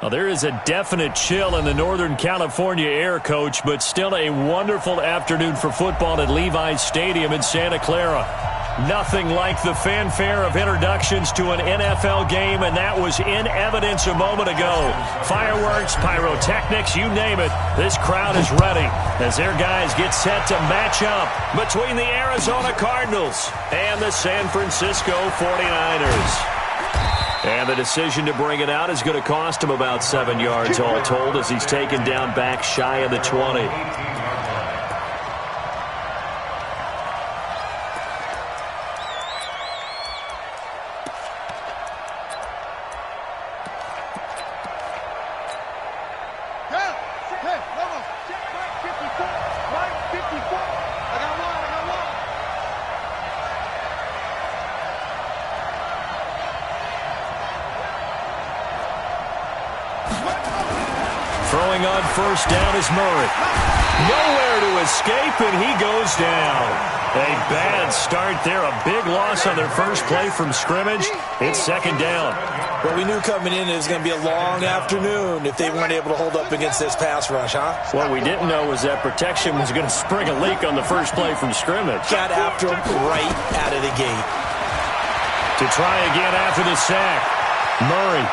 Well, there is a definite chill in the Northern California air, Coach, but still a wonderful afternoon for football at Levi's Stadium in Santa Clara. Nothing like the fanfare of introductions to an NFL game, and that was in evidence a moment ago. Fireworks, pyrotechnics, you name it. This crowd is ready as their guys get set to match up between the Arizona Cardinals and the San Francisco 49ers. And the decision to bring it out is going to cost him about 7 yards all told as he's taken down back shy of the 20. Throwing on first down is Murray. Nowhere to escape, and he goes down. A bad start there. A big loss on their first play from scrimmage. It's second down. Well, we knew coming in it was going to be a long afternoon if they weren't able to hold up against this pass rush, huh? What we didn't know was that protection was going to spring a leak on the first play from scrimmage. Got after him right out of the gate. To try again after the sack, Murray.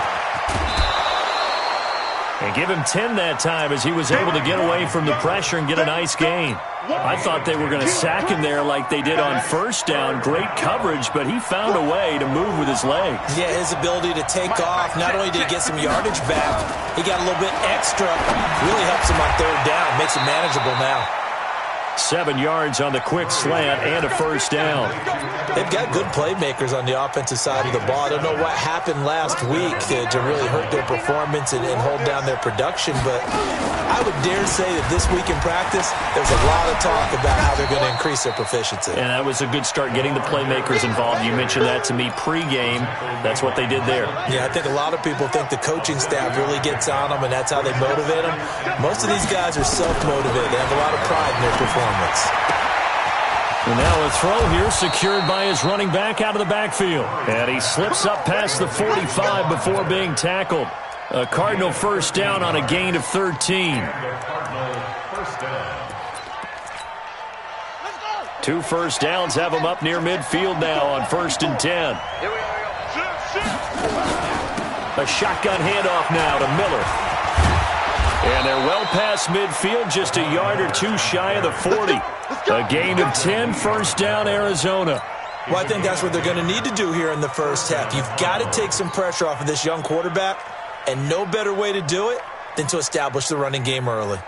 And give him 10 that time as he was able to get away from the pressure and get a nice gain. I thought they were going to sack him there like they did on first down. Great coverage, but he found a way to move with his legs. Yeah, his ability to take off. Not only did he get some yardage back, he got a little bit extra. Really helps him on third down. Makes it manageable now. 7 yards on the quick slant and a first down. They've got good playmakers on the offensive side of the ball. I don't know what happened last week to really hurt their performance and hold down their production, but I would dare say that this week in practice, there's a lot of talk about how they're going to increase their proficiency. And that was a good start, getting the playmakers involved. You mentioned that to me pregame. That's what they did there. Yeah, I think a lot of people think the coaching staff really gets on them, and that's how they motivate them. Most of these guys are self-motivated. They have a lot of pride in their performance. And now a throw here secured by his running back out of the backfield. And he slips up past the 45 before being tackled. A Cardinal first down on a gain of 13. 2 first downs have him up near midfield now on 1st and 10. A shotgun handoff now to Miller. And they're well past midfield, just a yard or two shy of the 40. A gain of 10, first down, Arizona. Well, I think that's what they're going to need to do here in the first half. You've got to take some pressure off of this young quarterback, and no better way to do it than to establish the running game early.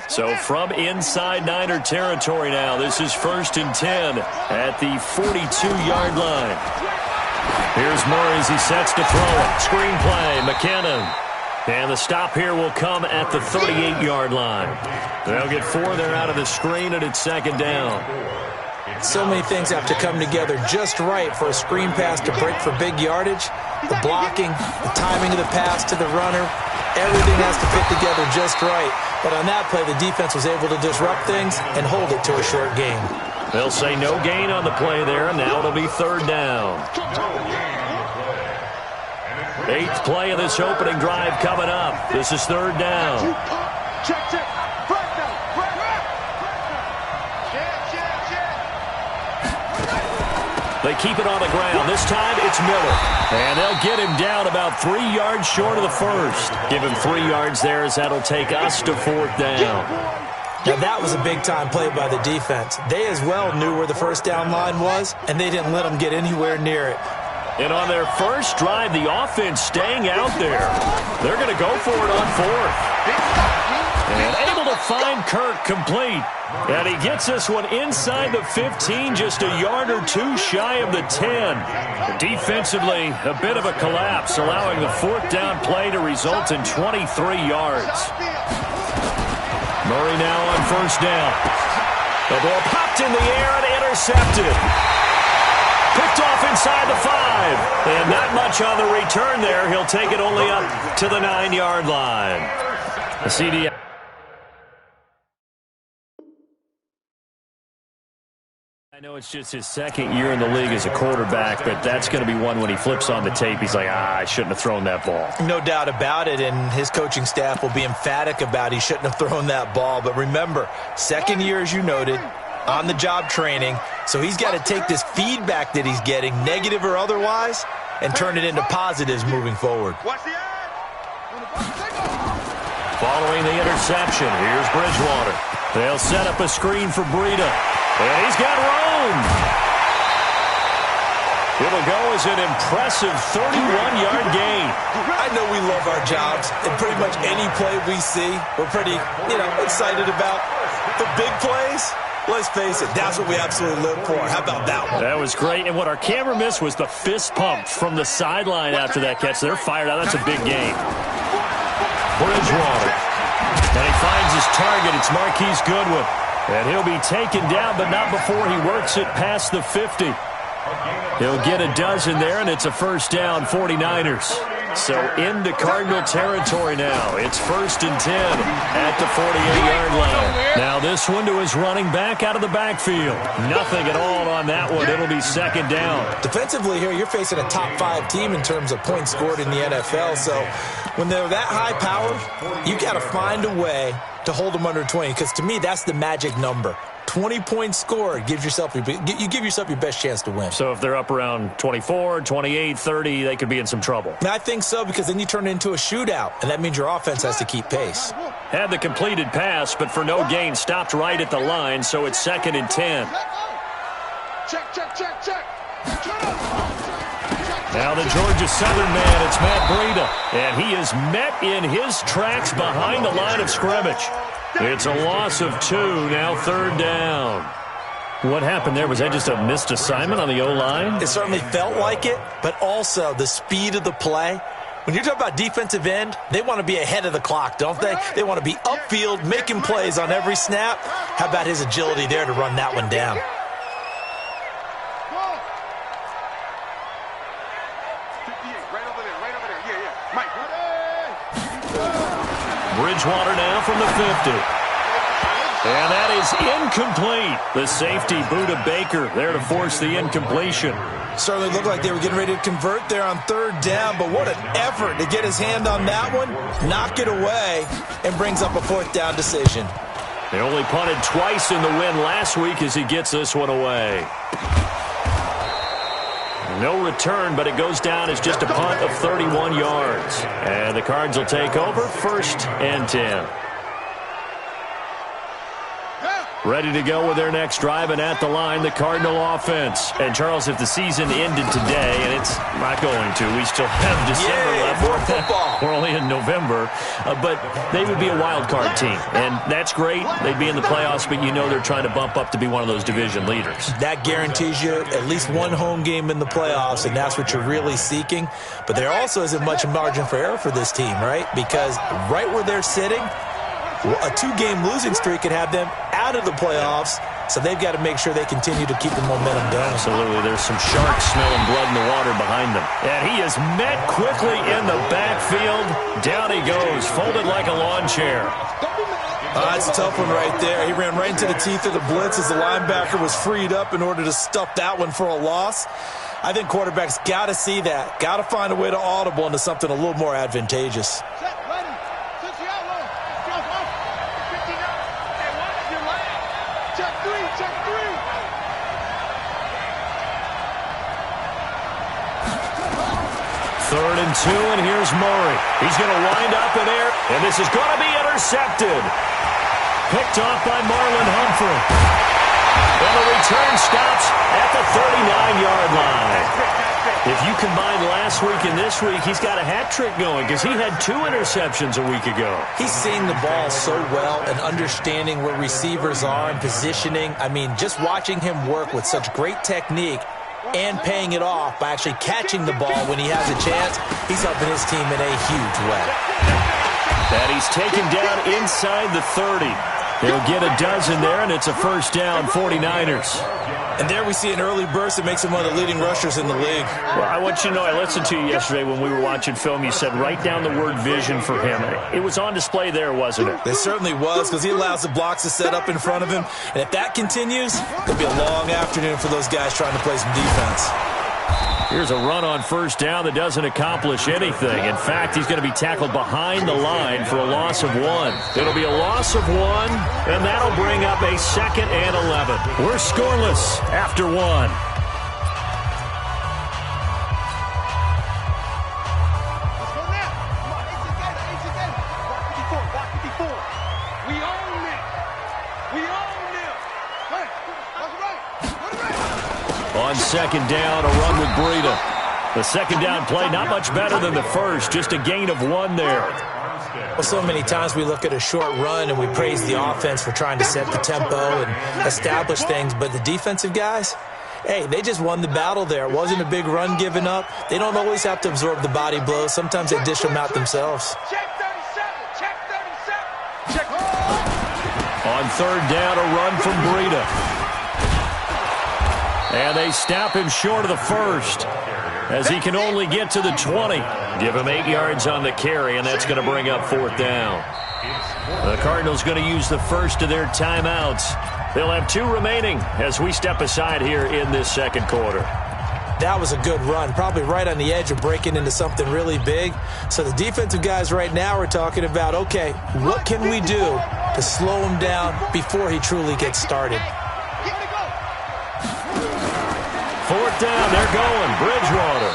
So from inside Niner territory now, this is 1st and 10 at the 42-yard line. Here's Murray as he sets to throw it. Screen play, McKinnon. And the stop here will come at the 38-yard line. They'll get 4 there out of the screen, and it's second down. So many things have to come together just right for a screen pass to break for big yardage. The blocking, the timing of the pass to the runner, everything has to fit together just right. But on that play, the defense was able to disrupt things and hold it to a short gain. They'll say no gain on the play there, and now it'll be third down. 8th play of this opening drive coming up. This is third down. They keep it on the ground. This time it's Miller. And they'll get him down about 3 yards short of the first. Give him 3 yards there as that'll take us to 4th down. Now that was a big-time play by the defense. They as well knew where the first down line was, and they didn't let them get anywhere near it. And on their first drive, the offense staying out there. They're going to go for it on 4th. And able to find Kirk complete. And he gets this one inside the 15, just a yard or two shy of the 10. Defensively, a bit of a collapse, allowing the 4th down play to result in 23 yards. Murray now on first down. The ball popped in the air and intercepted. Picked off inside the 5. And not much on the return there. He'll take it only up to the 9-yard line. The CD. I know it's just his second year in the league as a quarterback, but that's going to be one when he flips on the tape. He's like, I shouldn't have thrown that ball. No doubt about it, and his coaching staff will be emphatic about he shouldn't have thrown that ball. But remember, second year, as you noted, on-the-job training, so he's got to take this feedback that he's getting, negative or otherwise, and turn it into positives moving forward. Following the interception, here's Bridgewater. They'll set up a screen for Breida. And he's got room. It'll go as an impressive 31-yard gain. I know we love our jobs, and pretty much any play we see, we're pretty, excited about. The big plays, let's face it, that's what we absolutely live for. How about that one? That was great, and what our camera missed was the fist pump from the sideline after that catch. They're fired out. That's a big gain. Bridgewater. And he finds his target. It's Marquise Goodwin. And he'll be taken down, but not before he works it past the 50. He'll get a dozen there, and it's a first down, 49ers. So into Cardinal territory now. It's 1st and 10 at the 48-yard line. Now this one to his running back out of the backfield. Nothing at all on that one. It'll be 2nd down. Defensively here, you're facing a top-5 team in terms of points scored in the NFL. So when they're that high-powered, you got to find a way to hold them under 20, because to me, that's the magic number. 20 points scored, you give yourself your best chance to win. So if they're up around 24, 28, 30, they could be in some trouble. I think so, because then you turn it into a shootout, and that means your offense has to keep pace. Had the completed pass, but for no gain, stopped right at the line, so it's 2nd and 10. Check. Now the Georgia Southern man, it's Matt Breida, and he is met in his tracks behind the line of scrimmage. It's a loss of 2, now 3rd down. What happened there? Was that just a missed assignment on the O-line? It certainly felt like it, but also the speed of the play. When you're talking about defensive end, they want to be ahead of the clock, don't they? They want to be upfield, making plays on every snap. How about his agility there to run that one down? Bridgewater now from the 50. And that is incomplete. The safety, Buda Baker, there to force the incompletion. Certainly looked like they were getting ready to convert there on 3rd down, but what an effort to get his hand on that one, knock it away, and brings up a 4th down decision. They only punted twice in the win last week as he gets this one away. No return, but it goes down as just a punt of 31 yards. And the Cards will take over, 1st and 10. Ready to go with their next drive, and at the line, the Cardinal offense. And, Charles, if the season ended today, and it's not going to, we still have December left. More football. We're only in November. But they would be a wild card team, and that's great. They'd be in the playoffs, but you know they're trying to bump up to be one of those division leaders. That guarantees you at least one home game in the playoffs, and that's what you're really seeking. But there also isn't much margin for error for this team, right? Because right where they're sitting, a 2-game losing streak could have them out of the playoffs, so they've got to make sure they continue to keep the momentum going. Absolutely. There's some sharks smelling blood in the water behind them. And he is met quickly in the backfield. Down he goes, folded like a lawn chair. That's a tough one right there. He ran right into the teeth of the blitz as the linebacker was freed up in order to stuff that one for a loss. I think quarterbacks got to see that, got to find a way to audible into something a little more advantageous. Third and 2, and here's Murray. He's going to wind up in air, and this is going to be intercepted. Picked off by Marlon Humphrey. And the return stops at the 39-yard line. If you combine last week and this week, he's got a hat trick going because he had 2 interceptions a week ago. He's seeing the ball so well and understanding where receivers are and positioning. I mean, just watching him work with such great technique and paying it off by actually catching the ball when he has a chance, he's helping his team in a huge way. And he's taken down inside the 30. He'll get a dozen there, and it's a first down, 49ers. And there we see an early burst that makes him one of the leading rushers in the league. Well, I want you to know, I listened to you yesterday when we were watching film. You said write down the word vision for him. It was on display there, wasn't it? It certainly was, because he allows the blocks to set up in front of him. And if that continues, it'll be a long afternoon for those guys trying to play some defense. Here's a run on first down that doesn't accomplish anything. In fact, he's going to be tackled behind the line for a loss of 1. It'll be a loss of 1, and that'll bring up a 2nd and 11. We're scoreless after 1. On second down, a run with Breida. The second down play, not much better than the first, just a gain of 1 there. Well, so many times we look at a short run and we praise the offense for trying to set the tempo and establish things, but the defensive guys, hey, they just won the battle there. It wasn't a big run given up. They don't always have to absorb the body blows. Sometimes they dish them out themselves. Check 37, check 37. Check. On third down, a run from Breida. And they stop him short of the first as he can only get to the 20. Give him 8 yards on the carry, and that's going to bring up 4th down. The Cardinals going to use the first of their timeouts. They'll have 2 remaining as we step aside here in this second quarter. That was a good run, probably right on the edge of breaking into something really big. So the defensive guys right now are talking about, okay, what can we do to slow him down before he truly gets started? 4th down, they're going. Bridgewater.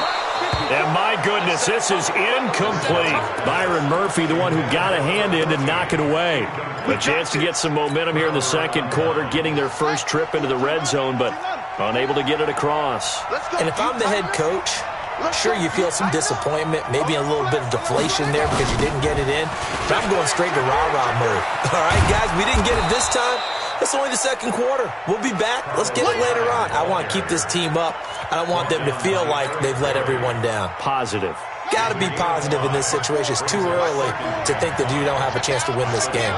And my goodness, this is incomplete. Byron Murphy, the one who got a hand in to knock it away. A chance to get some momentum here in the second quarter, getting their first trip into the red zone, but unable to get it across. And if I'm the head coach, sure you feel some disappointment, maybe a little bit of deflation there because you didn't get it in, but I'm going straight to rah-rah mode. All right, guys, we didn't get it this time. It's only the second quarter. We'll be back. Let's get it later on. I want to keep this team up. I don't want them to feel like they've let everyone down. Positive. Got to be positive in this situation. It's too early to think that you don't have a chance to win this game.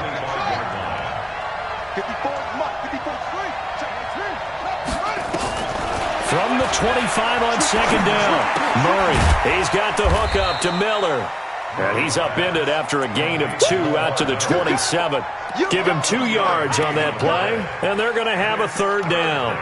From the 25 on second down, Murray. He's got the hook up to Miller. And he's upended after a gain of 2 out to the 27. Give him 2 yards on that play, and they're going to have a 3rd down.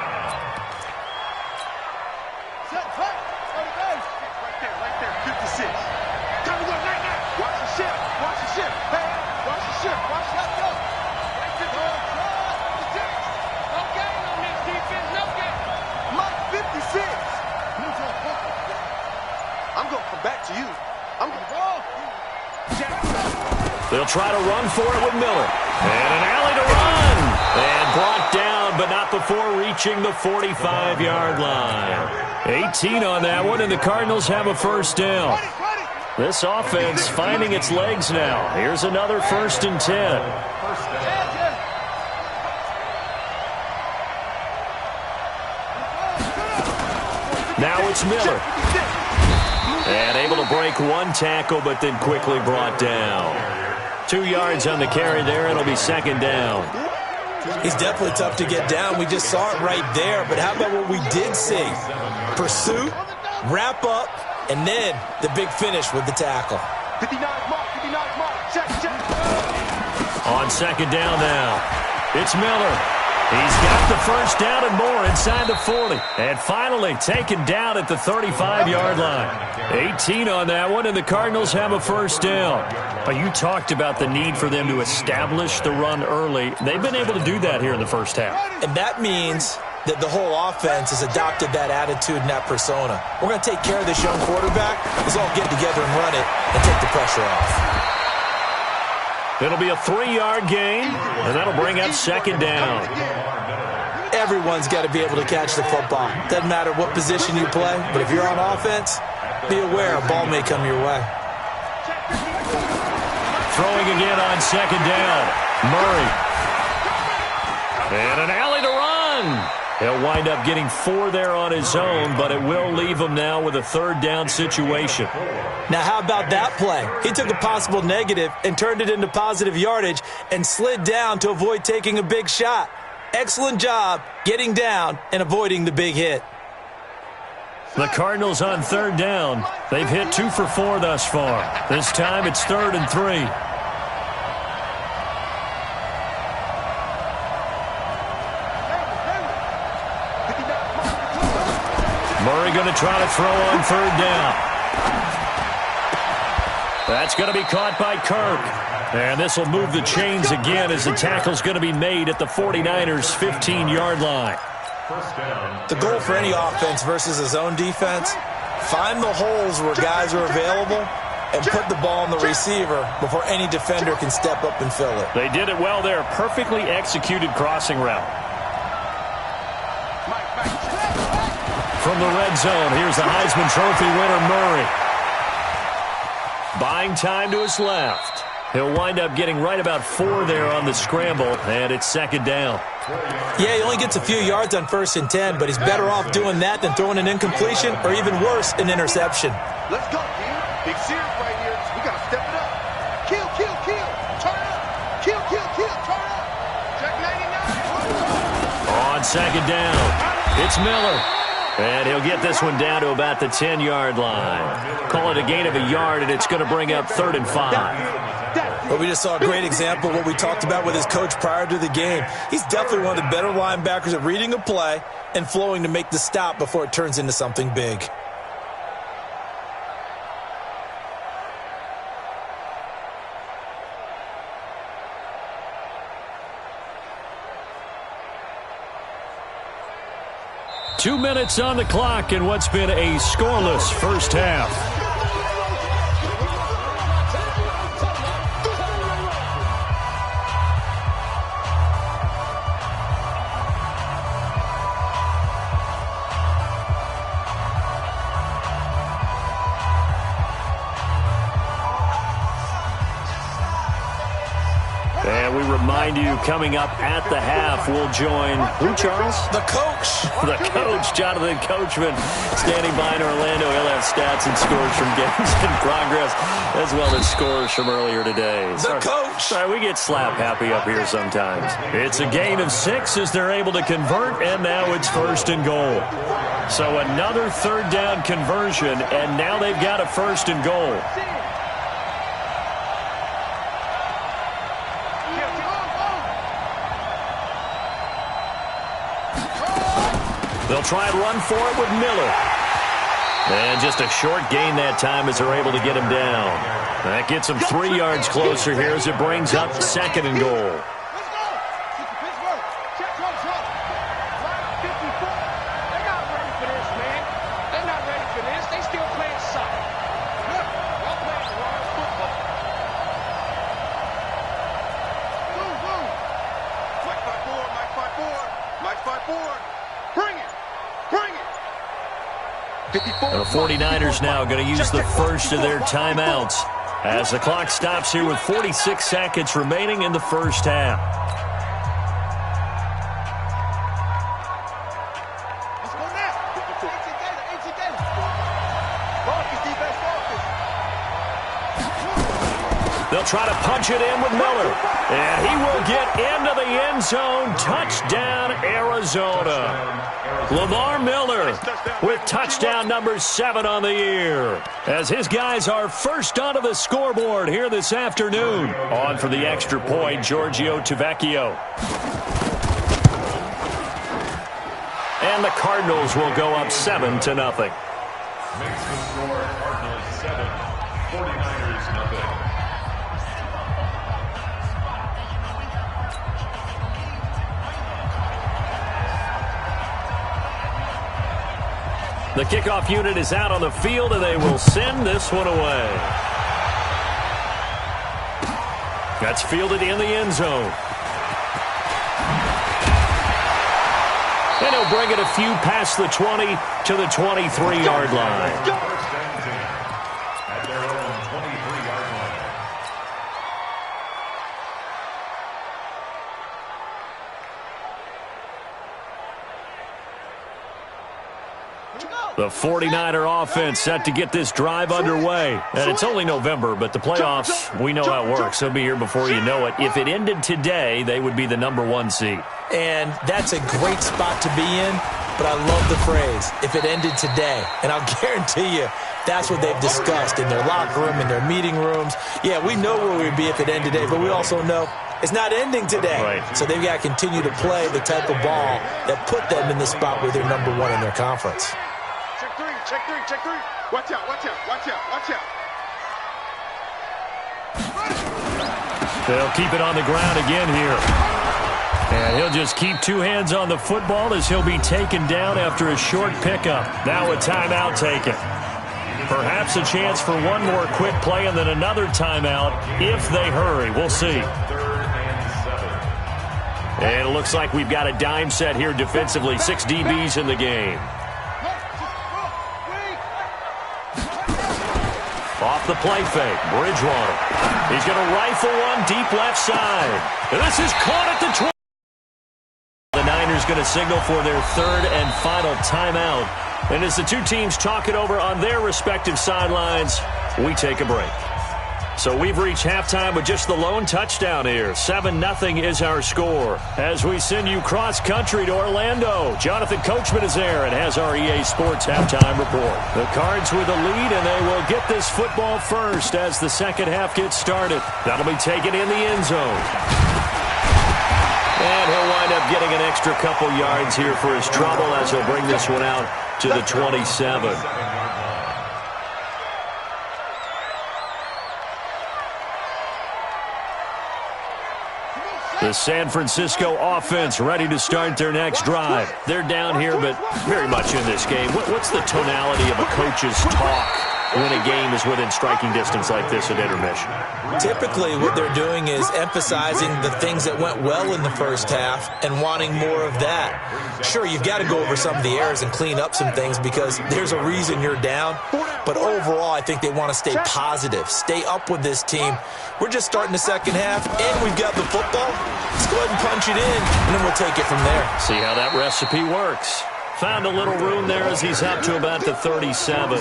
They'll try to run for it with Miller. And an alley to run. And brought down, but not before reaching the 45-yard line. 18 on that one, and the Cardinals have a first down. This offense finding its legs now. Here's another 1st and 10. Now it's Miller. And able to break 1 tackle, but then quickly brought down. 2 yards on the carry there. It'll be 2nd down. He's definitely tough to get down. We just saw it right there. But how about what we did see? Pursuit, wrap up, and then the big finish with the tackle. 59 mark, check. On second down now, it's Miller. He's got the first down and more inside the 40. And finally taken down at the 35-yard line. 18 on that one, and the Cardinals have a first down. You talked about the need for them to establish the run early. They've been able to do that here in the first half. And that means that the whole offense has adopted that attitude and that persona. We're going to take care of this young quarterback. Let's all get together and run it and take the pressure off. It'll be a 3-yard gain, and that'll bring up 2nd down. Everyone's got to be able to catch the football. Doesn't matter what position you play, but if you're on offense, be aware a ball may come your way. Throwing again on 2nd down, Murray. And an alley to run. He'll wind up getting 4 there on his own, but it will leave him now with a third down situation. Now, how about that play? He took a possible negative and turned it into positive yardage and slid down to avoid taking a big shot. Excellent job getting down and avoiding the big hit. The Cardinals on third down. They've hit 2 for 4 thus far. This time it's 3rd and 3. Murray going to try to throw on third down. That's going to be caught by Kirk. And this will move the chains again as the tackle's going to be made at the 49ers' 15-yard line. The goal for any offense versus a zone defense, find the holes where guys are available and put the ball on the receiver before any defender can step up and fill it. They did it well there. Perfectly executed crossing route. From the red zone, here's the Heisman Trophy winner, Murray. Buying time to his left. He'll wind up getting right about 4 there on the scramble, and it's 2nd down. Yeah, he only gets a few yards on 1st and 10, but he's better off doing that than throwing an incompletion or even worse, an interception. Let's go, team. Big series right here. We got to step it up. Kill, kill, kill. Turn up. Kill, kill, kill. Turn up. Check 99. On 2nd down, it's Miller. And he'll get this one down to about the 10-yard line. Call it a gain of a yard, and it's going to bring up 3rd and 5. But we just saw a great example of what we talked about with his coach prior to the game. He's definitely one of the better linebackers at reading a play and flowing to make the stop before it turns into something big. Two minutes on the clock in what's been a scoreless first half. And we remind you, coming up at the half, we'll join, who, Charles? The coach. The coach, Jonathan Coachman, standing by in Orlando. He'll have stats and scores from games in progress, as well as scores from earlier today. The coach. Sorry, we get slap happy up here sometimes. It's a gain of 6 as they're able to convert, and now it's 1st and goal. So another third down conversion, and now they've got a 1st and goal. They'll try and run for it with Miller. And just a short gain that time as they're able to get him down. That gets him 3 yards closer here as it brings up 2nd and goal. The 49ers now going to use the first of their timeouts as the clock stops here with 46 seconds remaining in the first half. They'll try to punch it in with Miller. And he will get into the end zone. Touchdown, Arizona. Lamar Miller with touchdown number 7 on the year. As his guys are first onto the scoreboard here this afternoon. On for the extra point, Giorgio Tavecchio. And the Cardinals will go up 7-0. Makes the score Cardinals 7, 49ers nothing. The kickoff unit is out on the field, and they will send this one away. That's fielded in the end zone. And he'll bring it a few past the 20 to the 23-yard line. First down team at their own 23-yard line. The 49er offense set to get this drive underway. And it's only November, but the playoffs, we know how it works. They'll be here before you know it. If it ended today, they would be the #1 seed. And that's a great spot to be in, but I love the phrase, if it ended today. And I'll guarantee you, that's what they've discussed in their locker room, in their meeting rooms. Yeah, we know where we'd be if it ended today, but we also know it's not ending today. Right. So they've got to continue to play the type of ball that put them in the spot where they're #1 in their conference. Check three, check three, check three. Watch out, watch out, watch out, watch out. They'll keep it on the ground again here. And he'll just keep two hands on the football as he'll be taken down after a short pickup. Now a timeout taken. Perhaps a chance for one more quick play and then another timeout if they hurry. We'll see. And it looks like we've got a dime set here defensively. 6 DBs in the game. Off the play fake, Bridgewater. He's going to rifle one deep left side. And this is caught at the 20. The Niners going to signal for their third and final timeout. And as the two teams talk it over on their respective sidelines, we take a break. So we've reached halftime with just the lone touchdown here. 7-0 is our score. As we send you cross-country to Orlando, Jonathan Coachman is there and has our EA Sports halftime report. The Cards with a lead, and they will get this football first as the second half gets started. That'll be taken in the end zone. And he'll wind up getting an extra couple yards here for his trouble as he'll bring this one out to the 27. The San Francisco offense ready to start their next drive. They're down here, but very much in this game. What's the tonality of a coach's talk when a game is within striking distance like this at intermission? Typically, what they're doing is emphasizing the things that went well in the first half and wanting more of that. Sure, you've got to go over some of the errors and clean up some things because there's a reason you're down. But overall, I think they want to stay positive, stay up with this team. We're just starting the second half, and we've got the football. Let's go ahead and punch it in, and then we'll take it from there. See how that recipe works. Found a little room there as he's up to about the 37.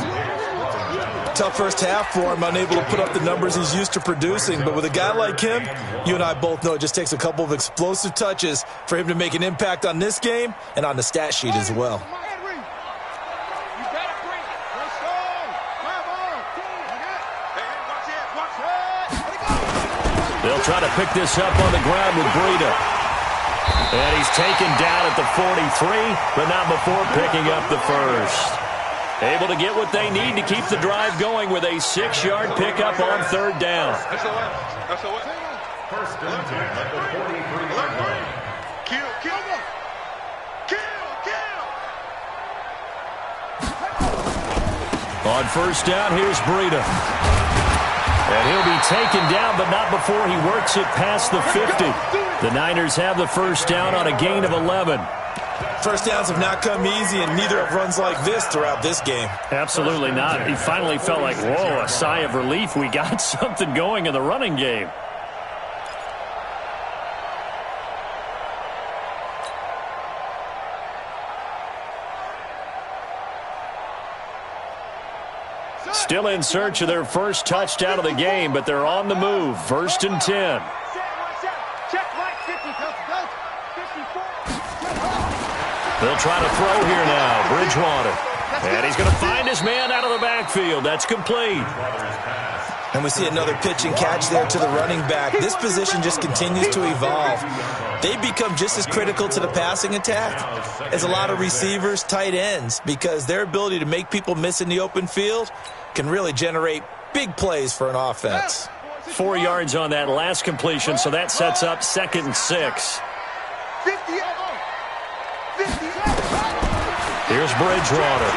Tough first half for him, unable to put up the numbers he's used to producing. But with a guy like him, you and I both know it just takes a couple of explosive touches for him to make an impact on this game and on the stat sheet as well. They'll try to pick this up on the ground with Breida. And he's taken down at the 43, but not before picking up the first. Able to get what they need to keep the drive going with a 6-yard pickup on third down. First and 10 at the 43-yard line. Kill, kill, kill. On first down, here's Breida. And he'll be taken down, but not before he works it past the 50. The Niners have the first down on a gain of 11. First downs have not come easy, and neither have runs like this throughout this game. Absolutely not. He finally felt like, whoa, a sigh of relief. We got something going in the running game. Still in search of their first touchdown of the game, but they're on the move. First and 10. They'll try to throw here now. Bridgewater. And he's going to find his man out of the backfield. That's complete. And we see another pitch and catch there to the running back. This position just continues to evolve. They become just as critical to the passing attack as a lot of receivers, tight ends, because their ability to make people miss in the open field can really generate big plays for an offense. 4 yards on that last completion, so that sets up 2nd and 6. Here's Bridgewater.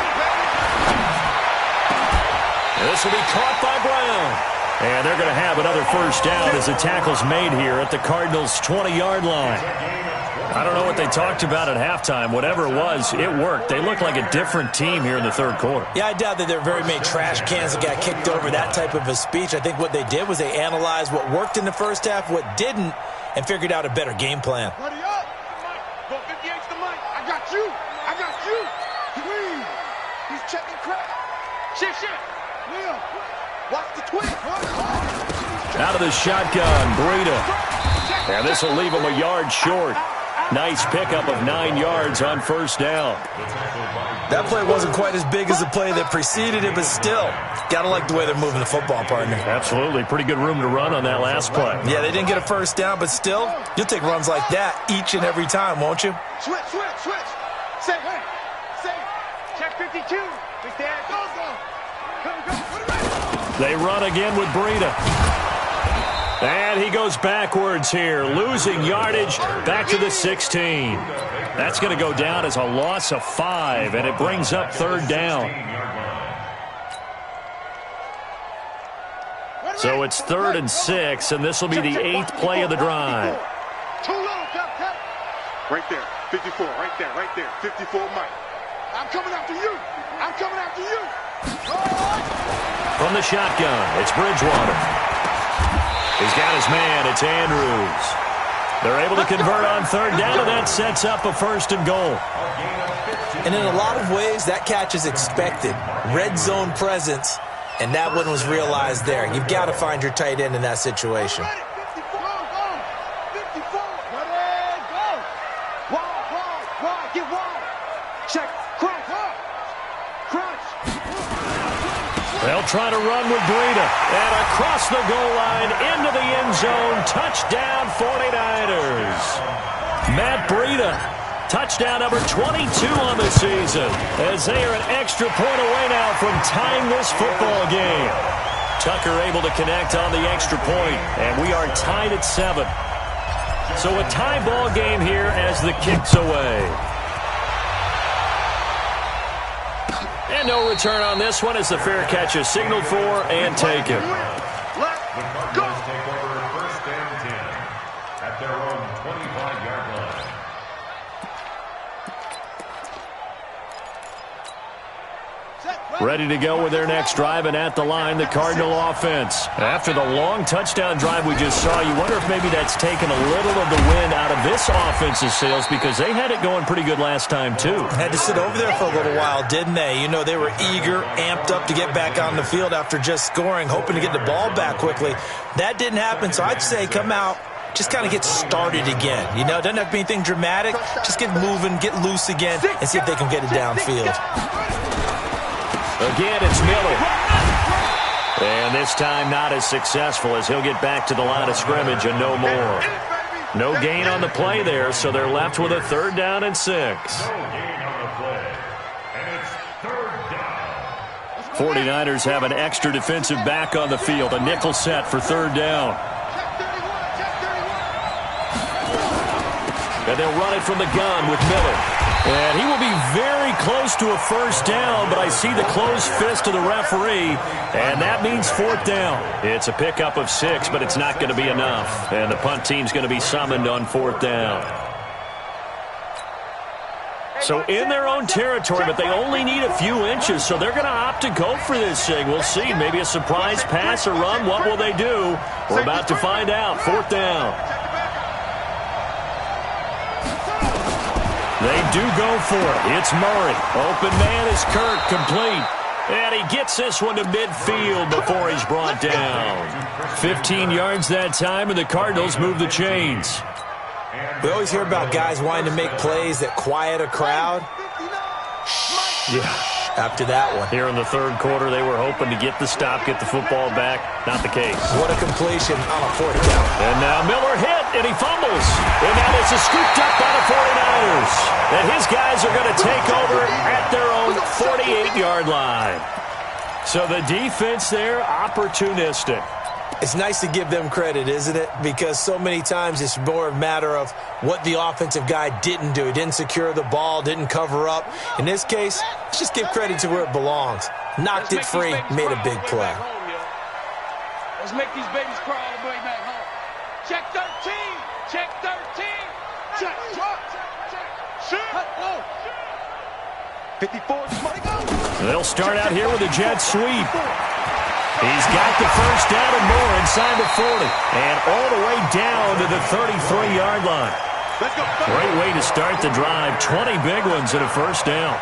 This will be caught by Brown. And they're going to have another first down as the tackle's made here at the Cardinals' 20-yard line. I don't know what they talked about at halftime. Whatever it was, it worked. They look like a different team here in the third quarter. Yeah, I doubt that there are very many trash cans that got kicked over, that type of a speech. I think what they did was they analyzed what worked in the first half, what didn't, and figured out a better game plan. Buddy up. Go 58 to the mic. I got you. I got you. He's checking crack. Shift. Will. Watch the twist. Out of the shotgun, Breida. And this will leave him a yard short. Nice pickup of 9 yards on first down. That play wasn't quite as big as the play that preceded it, but still, got to like the way they're moving the football, partner. Absolutely. Pretty good room to run on that last play. Yeah, they didn't get a first down, but still, you'll take runs like that each and every time, won't you? Switch. Say. Check 52. Big Dad. Go. They run again with Breida. And he goes backwards here, losing yardage back to the 16. That's going to go down as a loss of 5, and it brings up third down. So it's 3rd and 6, and this will be the 8th play of the drive. Too low, cut. Right there, 54, right there, 54 Mike. I'm coming after you. From the shotgun, it's Bridgewater. He's got his man. It's Andrews. They're able to convert on third down, and that sets up a 1st and goal. And in a lot of ways, that catch is expected. Red zone presence, and that one was realized there. You've got to find your tight end in that situation. 54, go. Wide, get wide. Check, crunch. They'll try to run with Breida. And across the goal line, into the end zone. Touchdown, 49ers. Matt Breida, touchdown number 22 on the season, as they are an extra point away now from tying this football game. Tucker able to connect on the extra point, and we are tied at 7. So a tie ball game here as the kick's away. And no return on this one as the fair catch is signaled for and taken. The Cardinals take over 1st and 10 at their own 25-yard line. Ready to go with their next drive, and at the line, the Cardinal offense. After the long touchdown drive we just saw, you wonder if maybe that's taken a little of the wind out of this offense's sails, because they had it going pretty good last time, too. Had to sit over there for a little while, didn't they? You know, they were eager, amped up to get back on the field after just scoring, hoping to get the ball back quickly. That didn't happen, so I'd say come out, just kind of get started again. You know, it doesn't have to be anything dramatic. Just get moving, get loose again, and see if they can get it downfield. Again, it's Miller. And this time not as successful, as he'll get back to the line of scrimmage and no more. No gain on the play there, so they're left with a 3rd down and 6. No gain on the play, and it's 3rd down. 49ers have an extra defensive back on the field, a nickel set for 3rd down. And they'll run it from the gun with Miller. And he will be very close to a 1st down, but I see the closed fist of the referee, and that means 4th down. It's a pickup of 6, but it's not going to be enough. And the punt team's going to be summoned on 4th down. So in their own territory, but they only need a few inches, so they're going to opt to go for this thing. We'll see. Maybe a surprise pass or run. What will they do? We're about to find out. 4th down. They do go for it. It's Murray. Open man is Kirk, complete. And he gets this one to midfield before he's brought down. 15 yards that time, and the Cardinals move the chains. We always hear about guys wanting to make plays that quiet a crowd. Yeah, after that one. Here in the 3rd quarter, they were hoping to get the stop, get the football back. Not the case. What a completion on a 4th down. And now Miller hit, and he fumbles. And now this is scooped up by the 49ers. And his guys are going to take over at their own 48-yard line. So the defense there, opportunistic. It's nice to give them credit, isn't it? Because so many times it's more a matter of what the offensive guy didn't do. He didn't secure the ball, didn't cover up. In this case, let's just give credit to where it belongs. Knocked it free, made a big play. Let's make these babies crawl all the way back home. Check 13. Check 13. Check. Shoot. 54. Somebody go. They'll start out here with a jet sweep. He's got the 1st down and more inside the 40. And all the way down to the 33-yard line. Great way to start the drive. 20 big ones and a 1st down.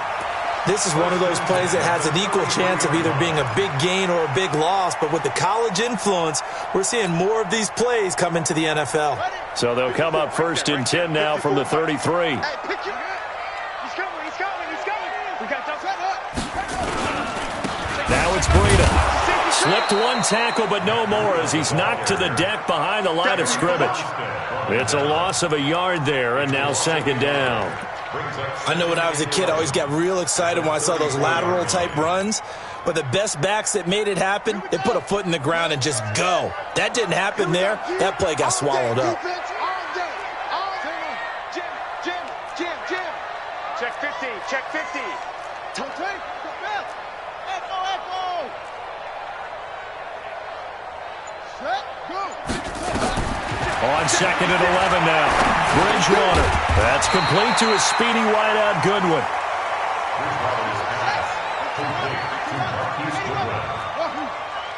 This is one of those plays that has an equal chance of either being a big gain or a big loss, but with the college influence, we're seeing more of these plays come into the NFL. So they'll come up 1st and 10 now from the 33. Now it's Breida. Slipped one tackle, but no more as he's knocked to the deck behind the line of scrimmage. It's a loss of a yard there, and now 2nd down. I know when I was a kid, I always got real excited when I saw those lateral-type runs. But the best backs that made it happen, they put a foot in the ground and just go. That didn't happen there. That play got swallowed up. Check 50, check 50. On 2nd and 11 now. Bridgewater. That's complete to his speedy wideout, Goodwin.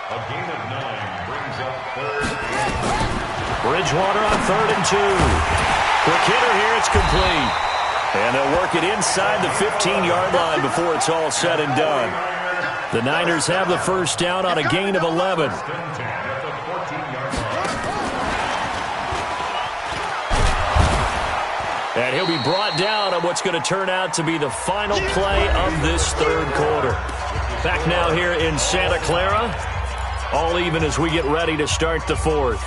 A gain of 9 brings up 3rd. Bridgewater on 3rd and 2. Quick hitter here, it's complete. And they'll work it inside the 15-yard line before it's all said and done. The Niners have the 1st down on a gain of 11. And he'll be brought down on what's going to turn out to be the final play of this 3rd quarter. Back now here in Santa Clara. All even as we get ready to start the 4th.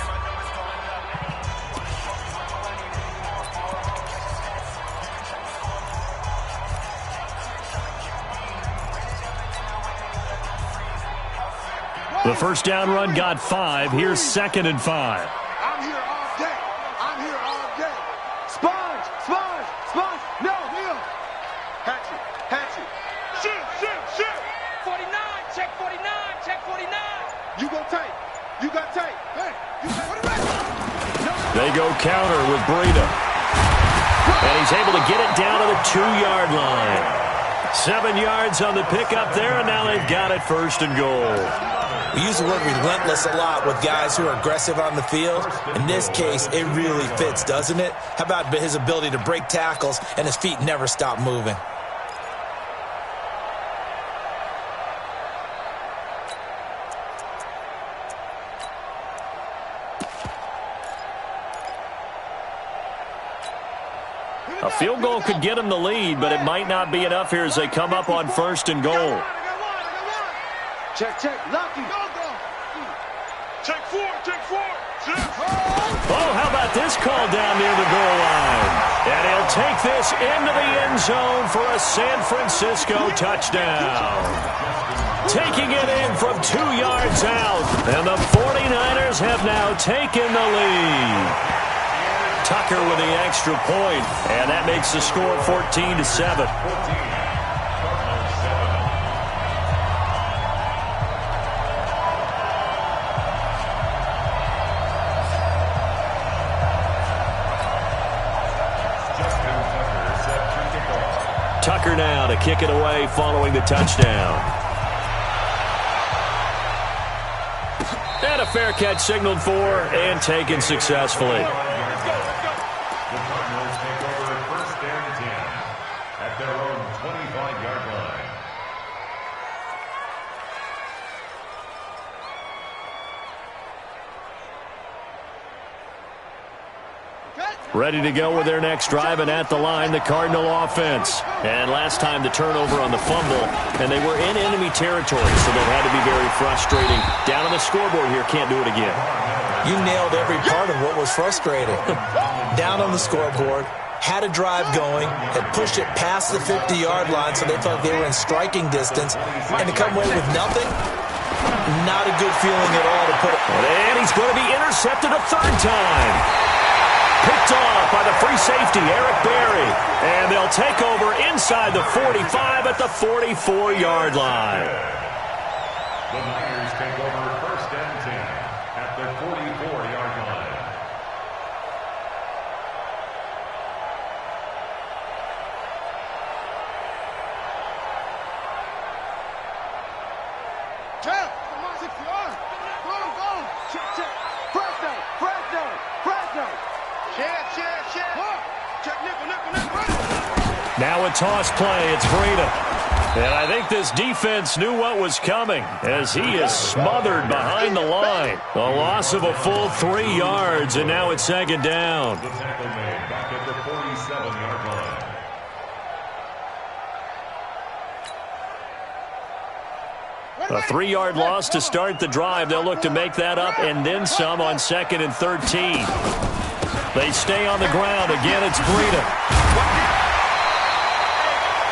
The 1st down run got 5. Here's 2nd and 5. I'm here all day. I'm here all day. Sponge, sponge, sponge. No, Neil. Hatchet, hatchet. Shoot. 49, check 49, check 49. You go tight. You got tight. Hey, you got what no. They go counter with Breida. And he's able to get it down to the 2-yard line. 7 yards on the pickup there, and now they've got it 1st and goal. We use the word relentless a lot with guys who are aggressive on the field. In this case, it really fits, doesn't it? How about his ability to break tackles and his feet never stop moving? A field goal could get them the lead, but it might not be enough here as they come up on 1st and goal. Check, Lucky. Check 4. Oh, how about this call down near the goal line? And he'll take this into the end zone for a San Francisco touchdown. Taking it in from 2 yards out, and the 49ers have now taken the lead. Tucker with the extra point, and that makes the score 14-7. Tucker now to kick it away following the touchdown. And a fair catch signaled for and taken successfully. The Cardinals take over 1st and 10 at their own 25-yard line. Ready to go with their next drive, and at the line, the Cardinal offense. And last time the turnover on the fumble, and they were in enemy territory, so that had to be very frustrating. Down on the scoreboard here, can't do it again. You nailed every part of what was frustrating. Down on the scoreboard, had a drive going, had pushed it past the 50-yard line so they felt they were in striking distance, and to come away with nothing, not a good feeling at all to put it. And he's going to be intercepted a 3rd time. Picked off by the free safety, Eric Berry. And they'll take over inside the 45 at the 44-yard line. The Niners take over 1st and 10 at their 44-yard line. Check. Come on, 6 yards. Go. Check. Fresno. Check. Check, nickel. Now a toss play. It's Breida. And I think this defense knew what was coming as he is smothered behind the line. A loss of a full 3 yards, and now it's second down. The tackle made back at the 47-yard line. A 3-yard loss to start the drive. They'll look to make that up and then some on 2nd and 13. They stay on the ground. Again, it's Breida.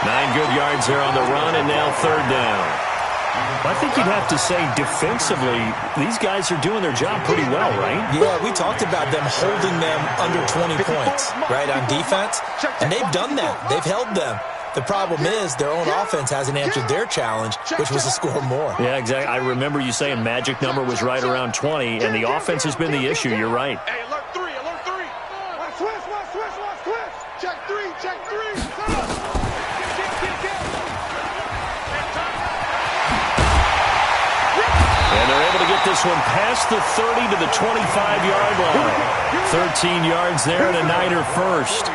9 good yards there on the run, and now 3rd down. I think you'd have to say defensively, these guys are doing their job pretty well, right? Yeah, we talked about them holding them under 20 points, right, on defense. And they've done that. They've held them. The problem is their own offense hasn't answered their challenge, which was to score more. Yeah, exactly. I remember you saying magic number was right around 20, and the offense has been the issue. You're right. Hey, alert 3, alert 3. Watch twist. Check 3, check 3. Set up. And they're able to get this one past the 30 to the 25-yard line. 13 yards there and a Niner first.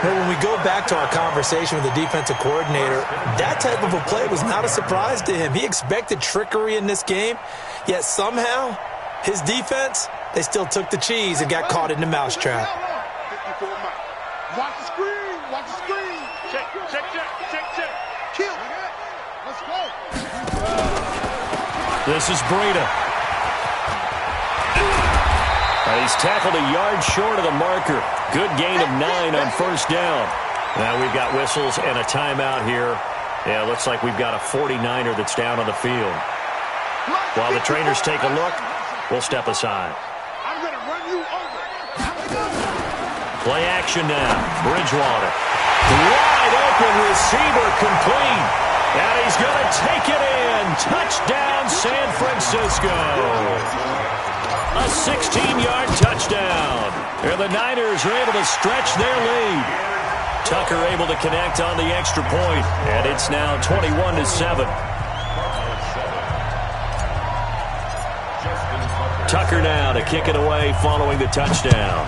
But when we go back to our conversation with the defensive coordinator, that type of a play was not a surprise to him. He expected trickery in this game, yet somehow his defense, they still took the cheese and got caught in the mousetrap. Watch the screen. Check. Kill. Let's go. This is Breida. And he's tackled a yard short of the marker. Good gain of 9 on 1st down. Now we've got whistles and a timeout here. Yeah, it looks like we've got a 49er that's down on the field. While the trainers take a look, we'll step aside. I'm going to run you over. Play action now. Bridgewater. Wide open receiver complete. And he's going to take it in. Touchdown, San Francisco. A 16-yard touchdown. And the Niners are able to stretch their lead. Tucker able to connect on the extra point. And it's now 21-7. Tucker now to kick it away following the touchdown.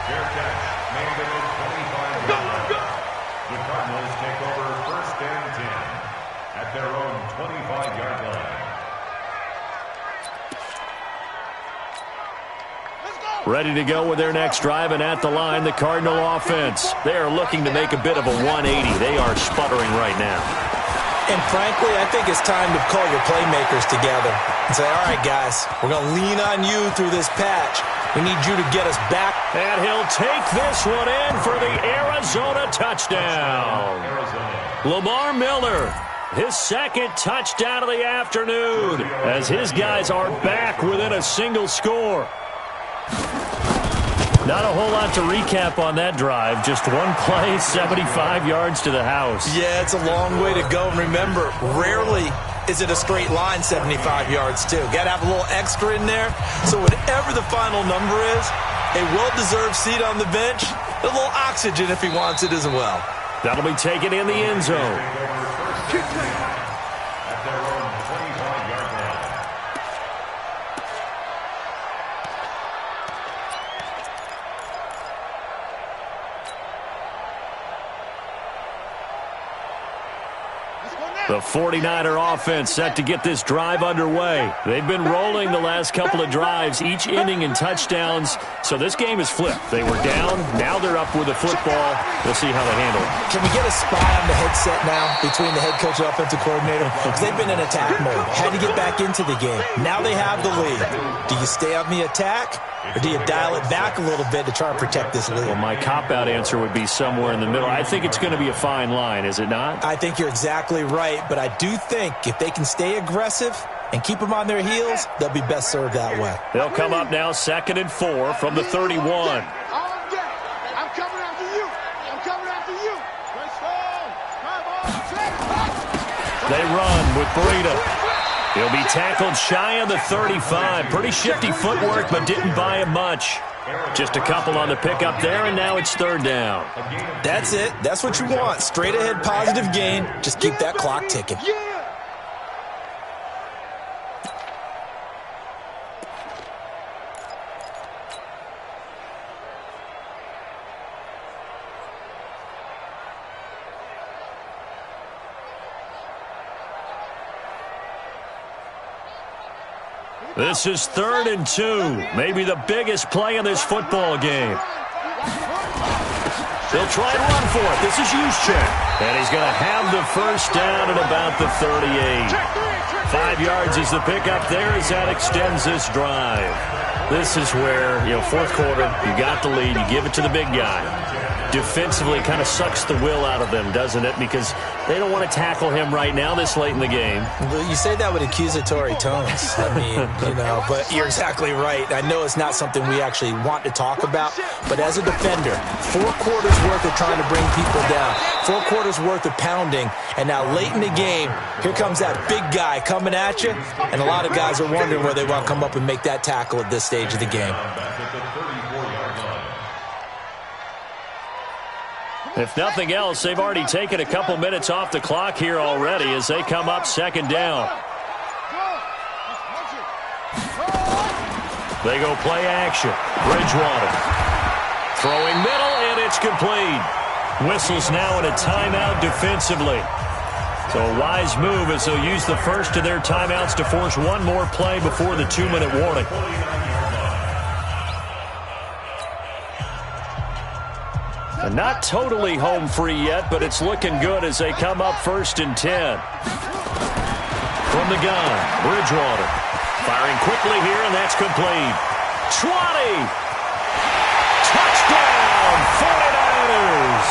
Fair catch made at the 25-yard line. The Cardinals take over 1st and 10 at their own 25-yard line. Ready to go with their next drive, and at the line, the Cardinal offense. They are looking to make a bit of a 180. They are sputtering right now. And frankly, I think it's time to call your playmakers together and say, all right, guys, we're going to lean on you through this patch. We need you to get us back. And he'll take this one in for the Arizona touchdown. Lamar Miller, his 2nd touchdown of the afternoon, as his guys are back within a single score. Not a whole lot to recap on that drive. Just one play, 75 yards to the house. Yeah, it's a long way to go. And remember, rarely is it a straight line 75 yards, too. Got to have a little extra in there. So whatever the final number is, a well-deserved seat on the bench, a little oxygen if he wants it as well. That'll be taken in the end zone. At their own 25-yard line. The 49er offense set to get this drive underway. They've been rolling the last couple of drives, each ending in touchdowns. So this game is flipped. They were down. Now they're up with the football. We'll see how they handle it. Can we get a spy on the headset now between the head coach and offensive coordinator? Because they've been in attack mode. Had to get back into the game. Now they have the lead. Do you stay on the attack, or do you dial it back a little bit to try and protect this lead? Well, my cop-out answer would be somewhere in the middle. I think it's going to be a fine line, is it not? I think you're exactly right, but I do think if they can stay aggressive and keep them on their heels, they'll be best served that way. They'll come up now 2nd and 4 from the 31. I'm coming after you. They run with Breida. He'll be tackled shy of the 35. Pretty shifty footwork, but didn't buy him much. Just a couple on the pickup there, and now it's 3rd down. That's it. That's what you want. Straight ahead positive gain. Just keep that clock ticking. This is 3rd and 2. Maybe the biggest play in this football game. They'll try and run for it. This is Juszczyk. And he's going to have the first down at about the 38. 5 yards is the pickup there as that extends this drive. This is where, fourth quarter, you got the lead, you give it to the big guy. Defensively, kind of sucks the will out of them, doesn't it? Because they don't want to tackle him right now this late in the game. Well, you say that with accusatory tones. I mean, but you're exactly right. I know it's not something we actually want to talk about, but as a defender, 4 quarters worth of trying to bring people down, 4 quarters worth of pounding, and now late in the game, here comes that big guy coming at you, and a lot of guys are wondering where they want to come up and make that tackle at this stage of the game. If nothing else, they've already taken a couple minutes off the clock here already as they come up 2nd down. They go play action. Bridgewater. Throwing middle, and it's complete. Whistles now in a timeout defensively. So a wise move as they'll use the first of their timeouts to force one more play before the 2-minute warning. And not totally home free yet, but it's looking good as they come up 1st and 10. From the gun, Bridgewater. Firing quickly here, and that's complete. 20! Touchdown, 49ers!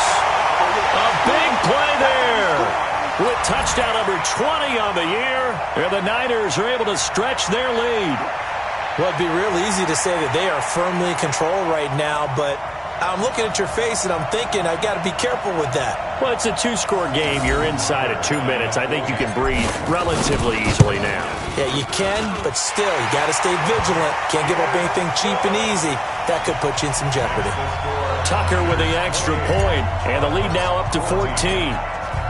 A big play there. With touchdown number 20 on the year, and the Niners are able to stretch their lead. Well, it'd be real easy to say that they are firmly in control right now, but I'm looking at your face and I'm thinking I've got to be careful with that. Well, it's a 2-score game. You're inside of 2 minutes. I think you can breathe relatively easily now. Yeah, you can, but still, you got to stay vigilant. Can't give up anything cheap and easy. That could put you in some jeopardy. Tucker with the extra point, and the lead now up to 14.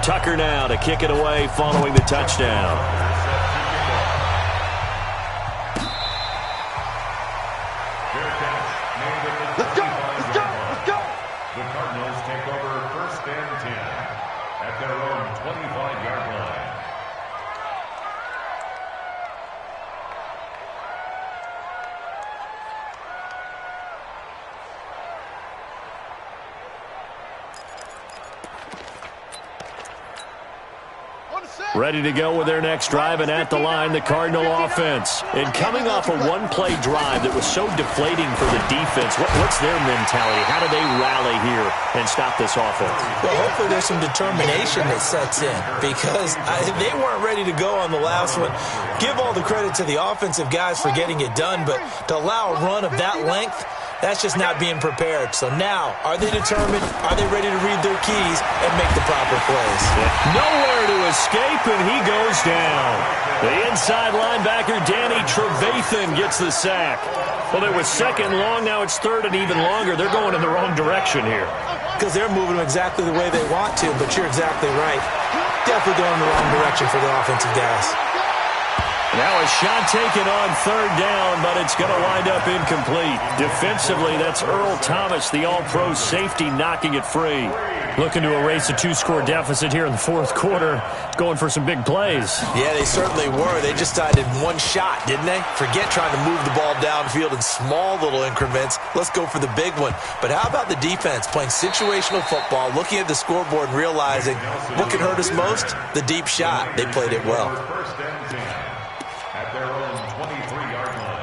Tucker now to kick it away following the touchdown. Let's go! Let's go! Let's go! The Cardinals take over 1st and 10 at their own 25-yard line. Ready to go with their next drive, and at the line, the Cardinal offense. And coming off a one-play drive that was so deflating for the defense, what's their mentality? How do they rally here and stop this offense? Well, hopefully there's some determination that sets in because they weren't ready to go on the last one. Give all the credit to the offensive guys for getting it done, but to allow a run of that length, that's just not being prepared. So now, are they determined? Are they ready to read their keys and make the proper plays? Nowhere to escape, and he goes down. The inside linebacker, Danny Trevathan, gets the sack. Well, it was 2nd long. Now it's 3rd and even longer. They're going in the wrong direction here. Because they're moving them exactly the way they want to, but you're exactly right. Definitely going in the wrong direction for the offensive guys. Now a shot taken on 3rd down, but it's going to wind up incomplete. Defensively, that's Earl Thomas, the all-pro safety, knocking it free. Looking to erase a 2-score deficit here in the 4th quarter. Going for some big plays. Yeah, they certainly were. They just decided one shot, didn't they? Forget trying to move the ball downfield in small little increments. Let's go for the big one. But how about the defense playing situational football, looking at the scoreboard and realizing what can hurt us most? The deep shot. They played it well. 1st and 10 at their own 23-yard line.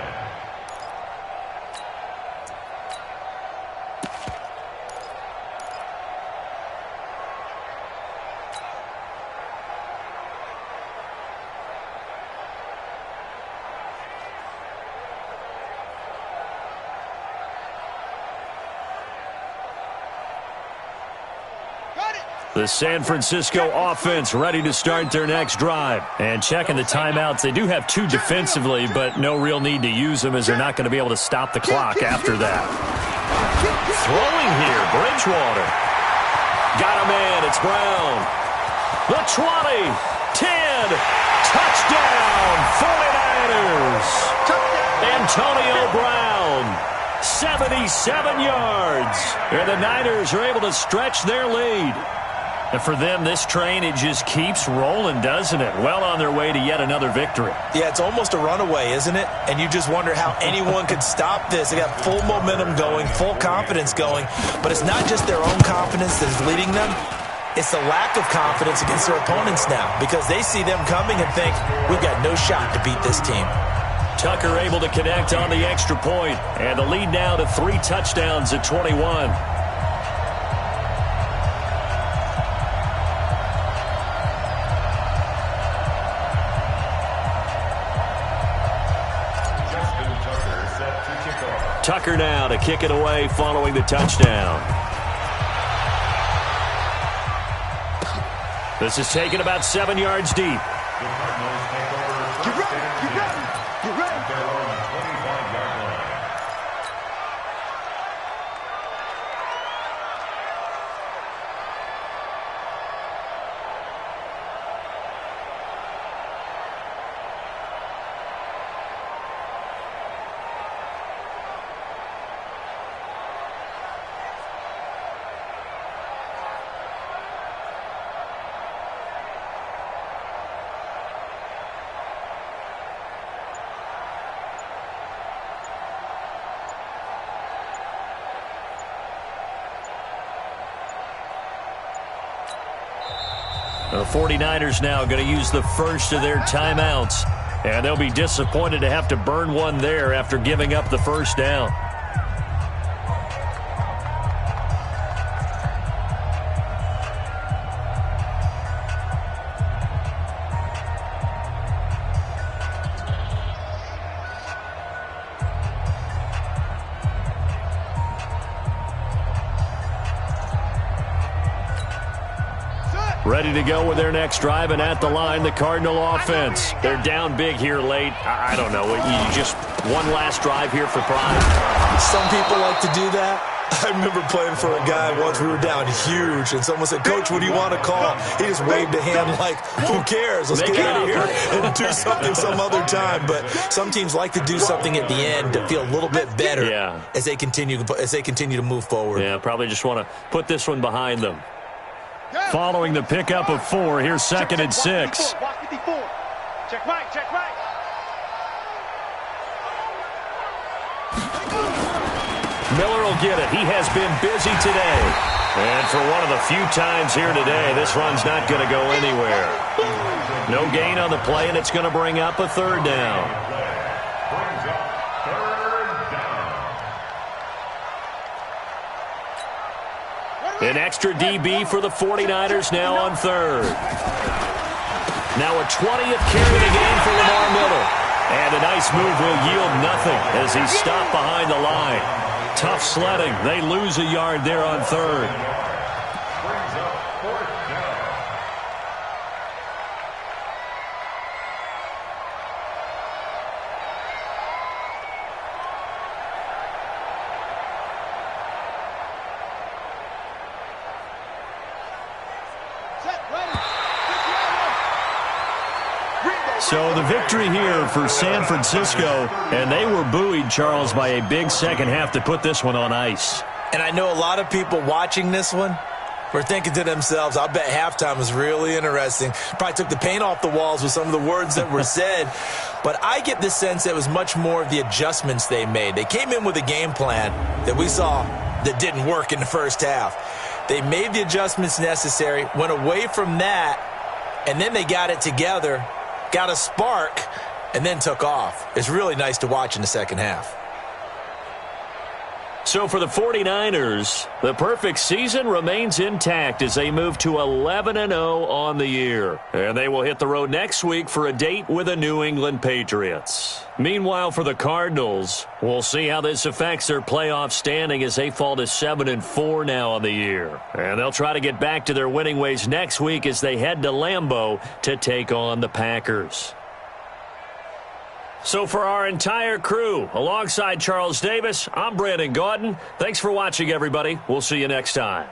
The San Francisco offense ready to start their next drive. And checking the timeouts, they do have 2 defensively, but no real need to use them as they're not going to be able to stop the clock after that. Throwing here, Bridgewater. Got a man, it's Brown. The 20, 10, touchdown, 49ers. Antonio Brown, 77 yards. And the Niners are able to stretch their lead. And for them, this train, it just keeps rolling, doesn't it? Well on their way to yet another victory. Yeah, it's almost a runaway, isn't it? And you just wonder how anyone could stop this. They got full momentum going, full confidence going. But it's not just their own confidence that's leading them. It's the lack of confidence against their opponents now, because they see them coming and think, we've got no shot to beat this team. Tucker able to connect on the extra point, and the lead now to 3 touchdowns at 21. Tucker now to kick it away following the touchdown. This is taken about 7 yards deep. The Cardinals take over first and 10 at their own 25-yard line. The 49ers now going to use the first of their timeouts, and they'll be disappointed to have to burn one there after giving up the first down. Ready to go with their next drive, and at the line, the Cardinal offense. They're down big here late. I don't know. You just one last drive here for pride. Some people like to do that. I remember playing for a guy once. We were down huge, and someone said, Coach, what do you want to call? He just waved a hand like, who cares? Let's get out of here and do something some other time. But some teams like to do something at the end to feel a little bit better as they continue to move forward. Yeah, probably just want to put this one behind them. Following the pickup of 4, here's 2nd and 6. Check right, check right. Miller will get it. He has been busy today. And for one of the few times here today, this run's not going to go anywhere. No gain on the play, and it's going to bring up a 3rd down. An extra DB for the 49ers now on 3rd. Now a 20th carry of the game for Lamar Miller. And a nice move will yield nothing as he's stopped behind the line. Tough sledding. They lose a yard there on 3rd. Brings up 4th down. So the victory here for San Francisco, and they were buoyed, Charles, by a big second half to put this one on ice. And I know a lot of people watching this one were thinking to themselves, I bet halftime was really interesting. Probably took the paint off the walls with some of the words that were said. But I get the sense that it was much more of the adjustments they made. They came in with a game plan that we saw that didn't work in the first half. They made the adjustments necessary, went away from that, and then they got it together, got a spark, and then took off. It's really nice to watch in the second half. So for the 49ers, the perfect season remains intact as they move to 11-0 on the year. And they will hit the road next week for a date with the New England Patriots. Meanwhile, for the Cardinals, we'll see how this affects their playoff standing as they fall to 7-4 now on the year. And they'll try to get back to their winning ways next week as they head to Lambeau to take on the Packers. So for our entire crew, alongside Charles Davis, I'm Brandon Gaudin. Thanks for watching, everybody. We'll see you next time.